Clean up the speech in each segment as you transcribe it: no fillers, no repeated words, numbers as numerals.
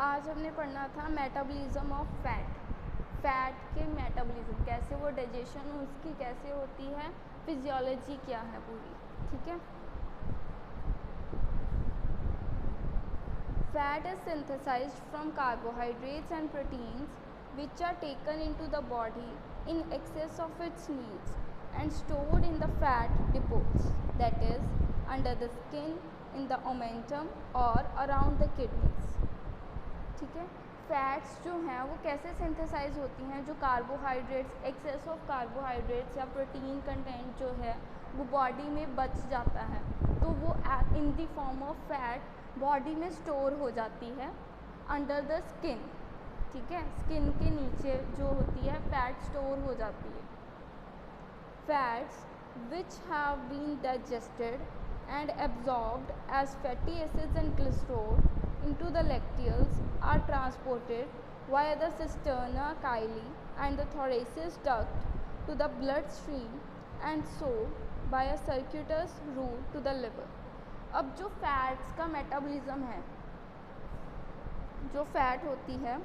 आज हमने पढ़ना था मेटाबॉलिज्म ऑफ फैट। फैट के मेटाबॉलिज्म, कैसे वो डाइजेशन उसकी कैसे होती है, फिजियोलॉजी क्या है पूरी, ठीक है। Fat is synthesised from carbohydrates and proteins which are taken into the body in excess of its needs and stored in the fat depots, that is under the skin, in the omentum or around the kidneys, ठीक है। Fats जो हैं वो कैसे synthesise होती हैं, जो carbohydrates, access of carbohydrates या प्रोटीन कंटेंट जो है वो बॉडी में बच जाता है, तो वो इन the form of fat body में स्टोर हो जाती है अंडर द स्किन, ठीक है। स्किन के नीचे जो होती है फैट स्टोर हो जाती है। Fats which have been digested and absorbed as fatty acids and glycerol into the lacteals are transported via the cisterna chyli and the thoracic duct to the blood stream and so by a circuitous route to the liver। अब जो fats का metabolism है, जो fat होती है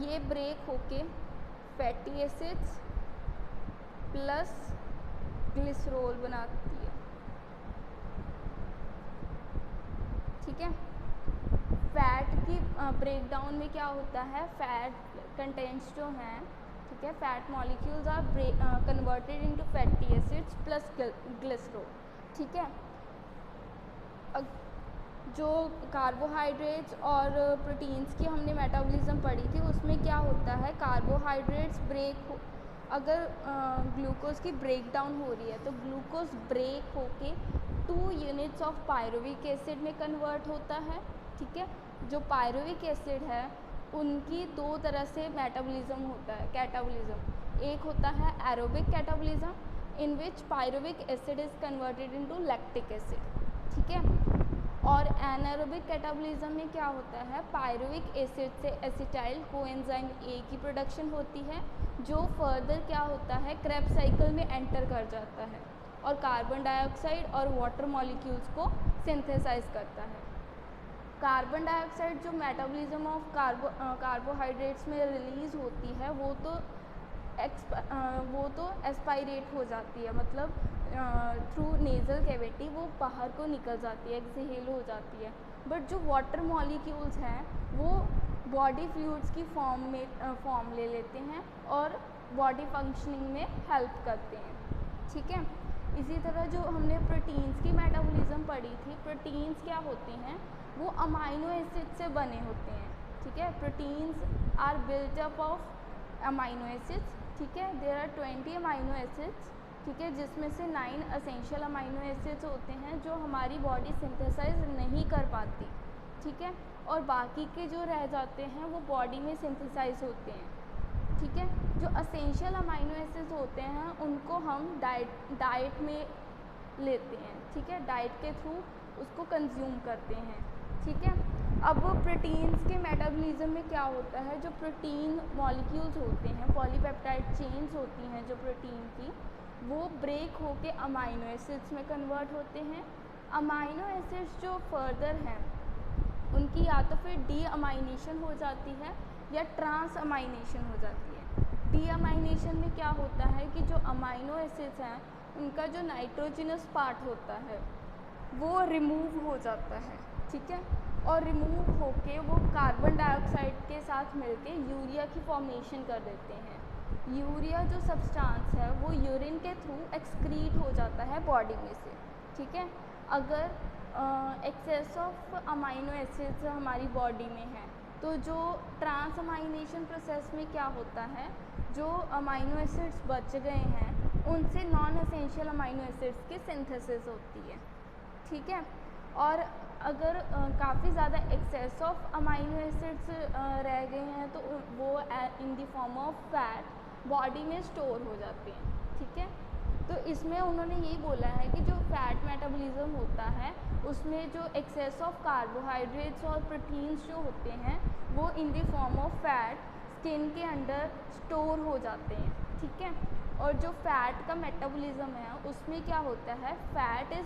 ये break होके fatty acids plus glycerol बनाती है, ठीक है। फैट की ब्रेकडाउन में क्या होता है, फैट कंटेंट्स जो हैं, ठीक है, fat molecules are converted into fatty acids plus glycerol, ठीक है। जो कार्बोहाइड्रेट्स और प्रोटीन्स की हमने मेटाबॉलिज्म पढ़ी थी उसमें क्या होता है, कार्बोहाइड्रेट्स अगर ग्लूकोज़ की ब्रेकडाउन हो रही है तो ग्लूकोज ब्रेक होके 2 यूनिट्स ऑफ पायरुविक एसिड में कन्वर्ट होता है, ठीक है। जो पायरुविक एसिड है उनकी दो तरह से मेटाबॉलिज्म होता है, कैटाबॉलिज्म। एक होता है aerobic catabolism in which pyruvic acid is converted into lactic acid, ठीक है। और एनारोबिक कैटाबॉलिज्म में क्या होता है, पायरुविक एसिड से एसिटाइल कोएंजाइम ए की प्रोडक्शन होती है, जो फर्दर क्या होता है क्रेब्स साइकिल में एंटर कर जाता है और कार्बन डाइऑक्साइड और वाटर मॉलिक्यूल्स को सिंथेसाइज करता है। कार्बन डाइऑक्साइड जो मेटाबॉलिज्म ऑफ कार्बोहाइड्रेट्स में रिलीज़ होती है वो तो एस्पायरेट हो जाती है, मतलब थ्रू नेज़ल कैविटी वो बाहर को निकल जाती है, एक्सहेल हो जाती है। बट जो वाटर मॉलिक्यूल्स हैं वो बॉडी फ्लूइड्स की फॉर्म ले लेते हैं और बॉडी फंक्शनिंग में हेल्प करते हैं, ठीक है। इसी तरह जो हमने प्रोटीन्स की मेटाबॉलिज्म पढ़ी थी, प्रोटीन्स क्या होते हैं, वो अमाइनो एसिड से बने होते हैं, ठीक है। Proteins are built up of amino acids, ठीक है। देयर आर 20 अमाइनो एसिड्स, ठीक है, जिसमें से 9 एसेंशियल अमाइनो एसिड्स होते हैं जो हमारी बॉडी सिंथेसाइज नहीं कर पाती, ठीक है। और बाकी के जो रह जाते हैं वो बॉडी में सिंथेसाइज होते हैं, ठीक है। जो एसेंशियल अमाइनो एसिड्स होते हैं उनको हम डाइट में लेते हैं, ठीक है, डाइट के थ्रू उसको कंज्यूम करते हैं, ठीक है। अब प्रोटीन्स के मेटाबॉलिज्म में क्या होता है, जो प्रोटीन मॉलिक्यूल्स होते हैं, पॉलीपेप्टाइड चेन्स होती हैं जो प्रोटीन की, वो ब्रेक होके अमाइनो एसिड्स में कन्वर्ट होते हैं। अमाइनो एसिड्स जो फर्दर हैं उनकी या तो फिर डी अमाइनेशन हो जाती है या ट्रांस अमाइनेशन हो जाती है। डी अमाइनेशन में क्या होता है कि जो अमाइनो एसिड्स हैं उनका जो नाइट्रोजनस पार्ट होता है वो रिमूव हो जाता है, ठीक है। और रिमूव होके वो कार्बन डाइऑक्साइड के साथ मिलके यूरिया की फॉर्मेशन कर देते हैं। यूरिया जो सब्सटेंस है वो यूरिन के थ्रू एक्सक्रीट हो जाता है बॉडी में से, ठीक है। अगर एक्सेस ऑफ अमाइनो एसिड्स हमारी बॉडी में है तो जो ट्रांस अमाइनेशन प्रोसेस में क्या होता है, जो अमाइनो एसिड्स बच गए हैं उनसे नॉन एसेंशियल अमाइनो एसिड्स की सिंथेसिस होती है, ठीक है। और अगर काफ़ी ज़्यादा एक्सेस ऑफ अमाइनो एसिड्स रह गए हैं तो वो इन the form of fat body में स्टोर हो जाते हैं, ठीक है। तो इसमें उन्होंने यही बोला है कि जो फैट मेटाबॉलिज्म होता है उसमें जो एक्सेस ऑफ कार्बोहाइड्रेट्स और प्रोटीन्स जो होते हैं वो इन the form of fat skin के अंदर स्टोर हो जाते हैं, ठीक है। और जो फैट का मेटाबॉलिज्म है उसमें क्या होता है, fat is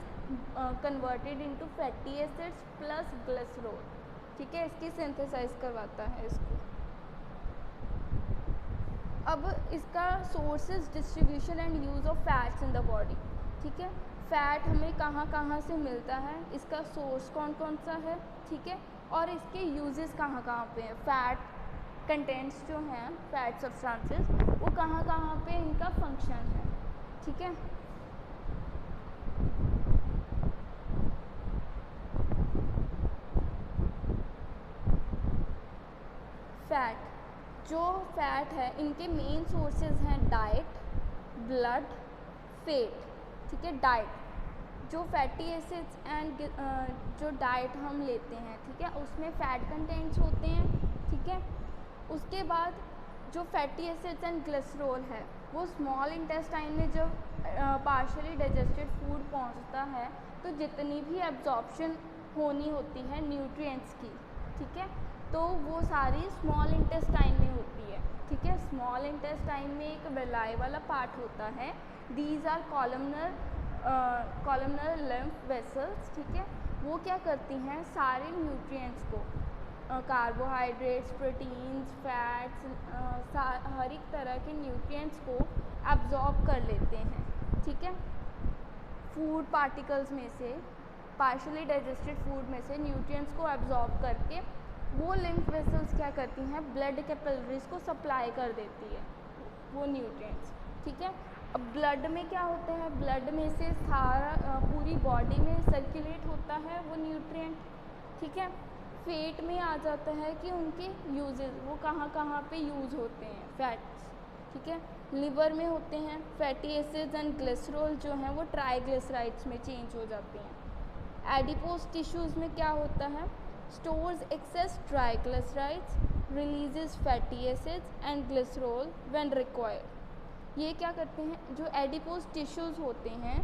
converted into fatty acids plus glycerol, ठीक है, इसकी सिंथेसाइज करवाता है इसको। अब इसका sources, distribution and use of fats in the body, ठीक है, फैट हमें कहाँ कहाँ से मिलता है, इसका सोर्स कौन कौन सा है, ठीक है, और इसके यूजेस कहाँ कहाँ पे हैं, फैट कंटेंट्स जो हैं, फैट सब्सटेंसेस, वो कहाँ कहाँ पे इनका फंक्शन है, ठीक है। फैट, जो फैट है इनके मेन सोर्सेज हैं डाइट, ब्लड, फेट, ठीक है। डाइट, जो फैटी एसिड्स एंड जो डाइट हम लेते हैं, ठीक है, उसमें फ़ैट कंटेंट्स होते हैं, ठीक है। उसके बाद जो फैटी एसिड्स एंड ग्लिसरॉल है वो स्मॉल इंटेस्टाइन में जब पार्शियली डाइजेस्टेड फूड पहुंचता है तो जितनी भी एब्जॉर्प्शन होनी होती है न्यूट्रिएंट्स की, ठीक है, तो वो सारी स्मॉल इंटेस्टाइन में होती है, ठीक है। स्मॉल इंटेस्टाइन में एक वेलाई वाला पार्ट होता है, these are columnar lymph vessels, ठीक है, वो क्या करती हैं, सारे न्यूट्रिएंट्स को, कार्बोहाइड्रेट्स, प्रोटीन्स, फैट्स, हर एक तरह के न्यूट्रिएंट्स को एब्जॉर्ब कर लेते हैं, ठीक है। फूड पार्टिकल्स में से, पार्शियली डाइजेस्टेड फूड में से न्यूट्रिएंट्स को एब्जॉर्ब करके वो लिम्फ वेसल्स क्या करती हैं, ब्लड कैपिलरीज को सप्लाई कर देती है वो न्यूट्रिएंट्स, ठीक है। अब ब्लड में क्या होता है, ब्लड में से सारा पूरी बॉडी में सर्कुलेट होता है वो न्यूट्रिएंट, ठीक है। फेट में आ जाता है कि उनके यूजेस, वो कहाँ कहाँ पे यूज़ होते हैं फैट्स, ठीक है। लिवर में होते हैं, फैटी एसिड्स एंड ग्लिसरॉल जो हैं वो ट्राइग्लिसराइड्स में चेंज हो जाते हैं। एडिपोज टिश्यूज़ में क्या होता है, stores excess triglycerides, releases fatty acids and glycerol when required. ये क्या करते हैं, जो एडिपोज टिश्यूज़ होते हैं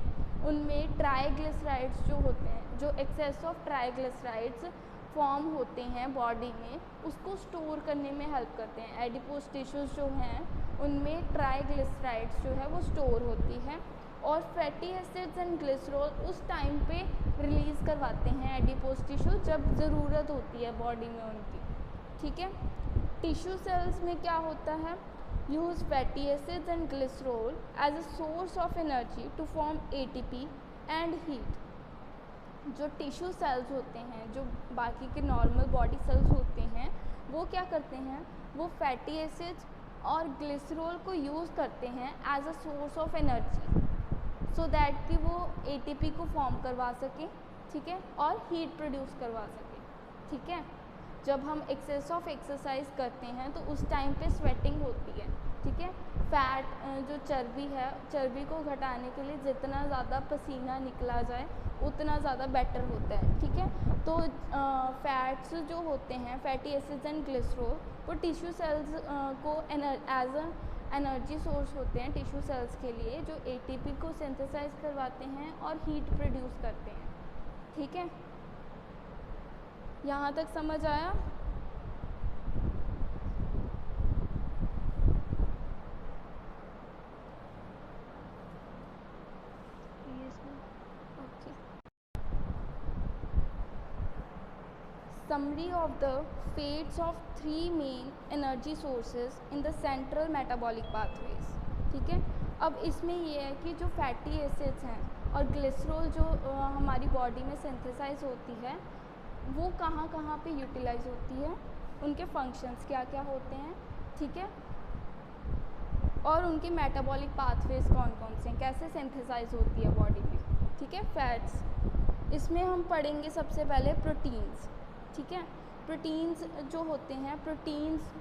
उनमें ट्राइग्लिसराइड्स जो होते हैं, जो एक्सेस ऑफ ट्राइग्लिसराइड्स फॉर्म होते हैं बॉडी में, उसको स्टोर करने में हेल्प करते हैं। एडिपोज टिश्यूज़ जो हैं उनमें ट्राइग्लिसराइड्स जो है वो स्टोर होती है, और फैटी एसिड्स एंड ग्लिसरॉल उस टाइम पे रिलीज़ करवाते हैं एडिपोज टिश्यू जब ज़रूरत होती है बॉडी में उनकी, ठीक है। टिश्यू सेल्स में क्या होता है, use fatty acids and glycerol as a source of energy to form ATP and heat. जो टिश्यू सेल्स होते हैं, जो बाकी के नॉर्मल बॉडी सेल्स होते हैं, वो क्या करते हैं, वो फैटी एसिड्स और ग्लिसरॉल को यूज़ करते हैं as a source of energy, so that कि वो एटीपी को फॉर्म करवा सकें, ठीक है, और हीट प्रोड्यूस करवा सकें, ठीक है। जब हम एक्सेस ऑफ एक्सरसाइज करते हैं तो उस टाइम पे स्वेटिंग होती है, ठीक है। फैट जो चर्बी है, चर्बी को घटाने के लिए जितना ज़्यादा पसीना निकला जाए उतना ज़्यादा बेटर होता है, ठीक है। तो फैट्स जो होते हैं, फैटी एसिड्स एंड ग्लिसरॉल, वो टिश्यू सेल्स को एज अ एनर्जी सोर्स होते हैं टिश्यू सेल्स के लिए, जो एटीपी को सिंथेसाइज करवाते हैं और हीट प्रोड्यूस करते हैं, ठीक है। यहाँ तक समझ आया? Summary of the fates of three main energy sources in the central metabolic pathways, ठीक है। अब इसमें ये है कि जो फैटी एसिड्स हैं और ग्लिसरॉल जो हमारी बॉडी में सिंथेसाइज होती है वो कहाँ कहाँ पे यूटिलाइज होती है, उनके फंक्शंस क्या क्या होते हैं, ठीक है, और उनके मेटाबॉलिक पाथवेज कौन कौन से हैं, कैसे सिंथेसाइज होती है बॉडी में, ठीक है। फैट्स, इसमें हम पढ़ेंगे सबसे पहले प्रोटीन्स, ठीक है। प्रोटीन्स जो होते हैं, प्रोटीन्स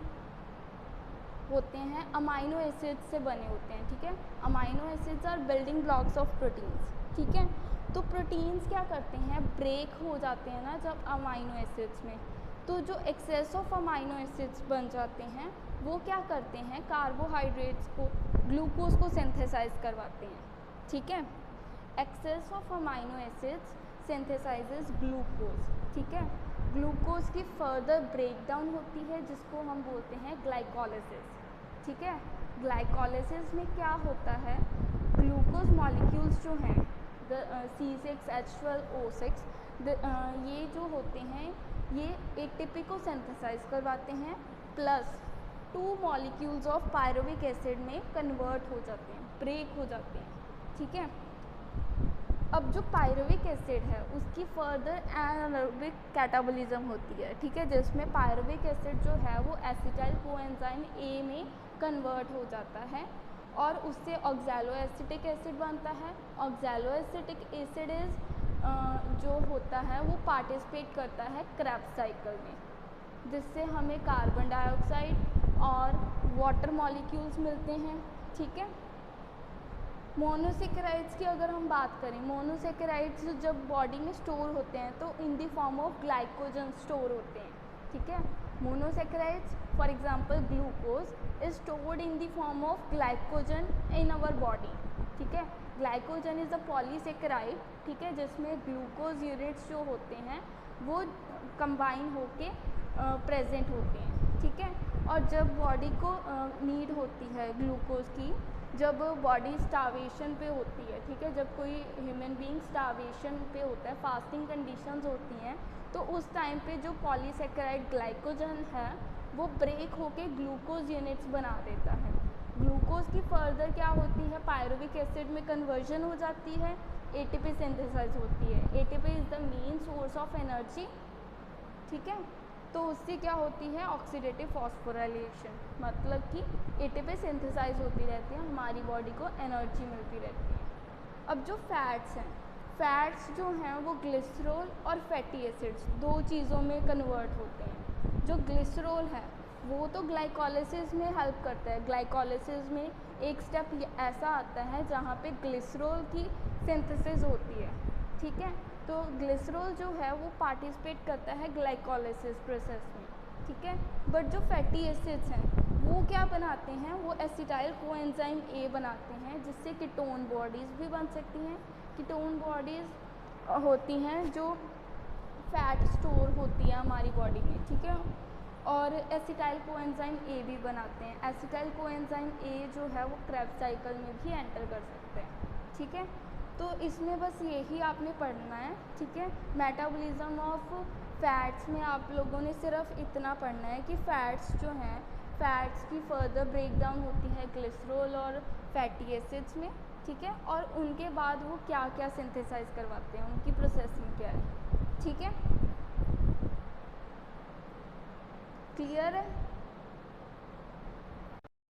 होते हैं अमाइनो एसिड्स से बने होते हैं, ठीक है। Amino acids are building blocks of proteins, ठीक है। तो प्रोटीन्स क्या करते हैं, ब्रेक हो जाते हैं ना जब अमाइनो एसिड्स में, तो जो एक्सेस ऑफ अमाइनो एसिड्स बन जाते हैं वो क्या करते हैं, कार्बोहाइड्रेट्स को, ग्लूकोज को सिंथेसाइज करवाते हैं, ठीक है। Excess of amino acids synthesises glucose, ठीक है। ग्लूकोज की फर्दर ब्रेकडाउन होती है जिसको हम बोलते हैं ग्लाइकोलाइसिस, ठीक है। ग्लाइकोलाइसिस में क्या होता है, ग्लूकोज मॉलिक्यूल्स जो हैं C6H12O6 ये जो होते हैं ये एटीपी को सिंथेसाइज करवाते हैं, plus 2 molecules of pyruvic acid में कन्वर्ट हो जाते हैं, ब्रेक हो जाते हैं, ठीक है। अब जो पायरुविक एसिड है उसकी फर्दर एनारोबिक कैटाबॉलिज्म होती है, ठीक है, जिसमें पायरुविक एसिड जो है वो एसिटाइल कोएंजाइम A में कन्वर्ट हो जाता है और उससे ऑक्सैलोएसिटिक एसिड बनता है। ऑक्सैलोएसिटिक एसिड जो होता है वो पार्टिसिपेट करता है क्रेब्स साइकिल में, जिससे हमें कार्बन डाइऑक्साइड और वाटर मॉलिक्यूल्स मिलते हैं, ठीक है। मोनोसेकेराइड्स की अगर हम बात करें, मोनोसेकेराइड्स जब बॉडी में स्टोर होते हैं तो in the form of glycogen store होते हैं, ठीक है। Monosaccharides for example glucose is stored in the form of glycogen in our body, ठीक है। ग्लाइकोजन इज़ अ पॉलीसेकेराइड, ठीक है, जिसमें ग्लूकोज यूनिट्स जो होते हैं वो कंबाइन होके प्रेजेंट होते हैं, ठीक है। और जब बॉडी को नीड होती है ग्लूकोज की, जब बॉडी स्टार्वेशन पे होती है, ठीक है, जब कोई ह्यूमन बीइंग स्टार्वेशन पे होता है, फास्टिंग कंडीशंस होती हैं, तो उस टाइम पे जो पॉलीसेकेराइड ग्लाइकोजन है वो ब्रेक होके ग्लूकोज यूनिट्स बना देता है। ग्लूकोज की फर्दर क्या होती है, पायरुविक एसिड में कन्वर्जन हो जाती है, एटीपी सिंथेसाइज होती है। ATP is the main source of energy, ठीक है। तो उससे क्या होती है, ऑक्सीडेटिव फॉस्फोराइलेशन, मतलब कि एटीपी सिंथेसाइज होती रहती है, हमारी बॉडी को एनर्जी मिलती रहती है। अब जो फैट्स हैं, फैट्स जो हैं वो ग्लिसरॉल और फैटी एसिड्स 2 चीज़ों में कन्वर्ट होते हैं। जो ग्लिसरॉल है वो तो ग्लाइकोलाइसिस में हेल्प करता है। ग्लाइकोलाइसिस में एक स्टेप ऐसा आता है जहाँ पे ग्लिसरॉल की सिंथेसिस होती है, ठीक है। तो ग्लिसरॉल जो है वो पार्टिसिपेट करता है ग्लाइकोलाइसिस प्रोसेस में, ठीक है। बट जो फैटी एसिड्स हैं वो क्या बनाते हैं, वो एसिटाइल कोएंजाइम A बनाते हैं, जिससे कीटोन बॉडीज़ भी बन सकती हैं। कीटोन बॉडीज़ होती हैं जो फैट स्टोर होती है हमारी बॉडी में, ठीक है। और एसिटाइल कोएंजाइम A भी बनाते हैं। एसिटाइल कोएंजाइम A जो है वो क्रेब्स साइकिल में भी एंटर कर सकते हैं, ठीक है। तो इसमें बस यही आपने पढ़ना है, ठीक है। मेटाबॉलिज्म ऑफ फैट्स में आप लोगों ने सिर्फ इतना पढ़ना है कि फैट्स जो हैं, फैट्स की फर्दर ब्रेकडाउन होती है ग्लिसरॉल और फैटी एसिड्स में, ठीक है। और उनके बाद वो क्या क्या सिंथेसाइज करवाते हैं, उनकी प्रोसेसिंग क्या है, ठीक है। क्लियर है।